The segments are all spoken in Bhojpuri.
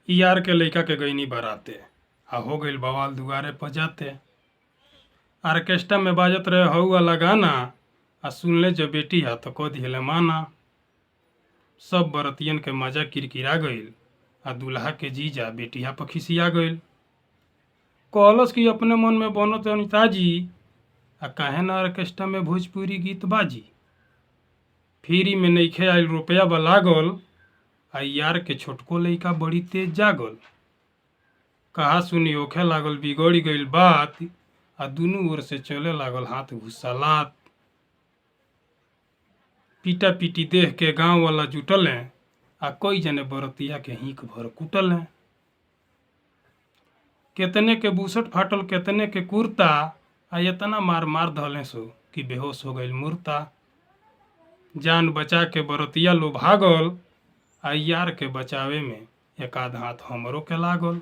यार के लइका के गईनी बराते आ हो गईल बवाल दुआरे पर जाते। आर्केस्ट्रा में बाजत रहे हऊ वाला गाना आ सुनले जो बेटी हा तो कह दिहले माना। सब बरतियन के मजा किरकिरा गईल आ दूल्हा के जीजा बेटिया पर खिसिया गईल। कहलस कि अपने मन में बनत अनिताजी आ काहे ना आर्केस्ट्रा में भोजपुरी गीत बाजी। फ्री में नइखे आइल रुपया बा लागल आ यार के छोटको लइका बड़ी तेज जागल। कहा सुनी होखे लागल बिगड़ी गईल बात आ दुनू ओर से चले लागल हाथ घुसलात। पीटा पीटी देख के गांव वाला जुटले आ कई जने बरतिया के हिंक भर कुटले। केतने के बुसट फाटल केतने के कुर्ता आ इतना मार मार धले सो कि बेहोश हो गईल मुर्ता। जान बचा के बरतिया लो भागल आ यार के बचावे में एक आध हाथ हमरो के लागल।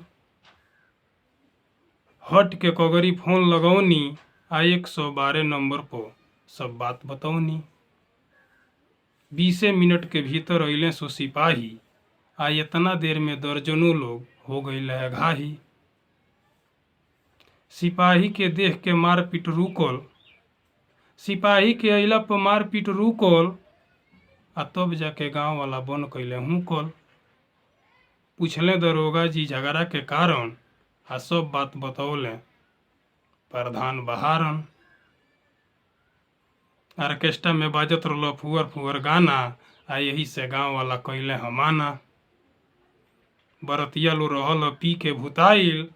हट के कगरी फोन लगौनी आ 112 नंबर पर सब बात बतौनी। 20 मिनट के भीतर अइले सो सिपाही आ इतना देर में दर्जनों लोग हो गईल है घाही। सिपाही के देख के मारपीट रुकल, सिपाही के अइला पर मारपीट रुकल आ तब जाके गांव वाला बन कैले हुकल। पूछले दरोगा जी झगड़ा के कारण आ सब बात बतौले प्रधान बहारन। आर्केस्ट्रा में बाजत रहल फुअर फुअर गाना आ यही से गांव वाला कैले हमाना। बरतिया लो रहल पी के भुताइल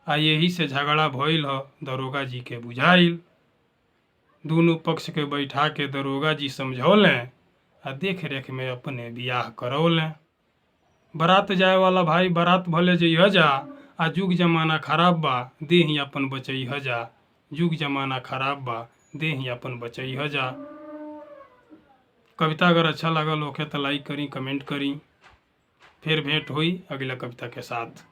आ यही से झगड़ा भइल ह दरोगा जी के बुझाइल। दोनों पक्ष के बैठा के दरोगा जी समझौले आ देख रेख में अपने बियाह करौले। बारात जाए वाला भाई बारात भले जइह जा आ जुग जमाना खराब बा देही अपन बचइह जा। जुग जमाना खराब बा देही अपन बचइह जा। कविता अगर अच्छा लागल होखे तो लाइक करी, कमेंट करी। फिर भेंट हुई अगला कविता के साथ।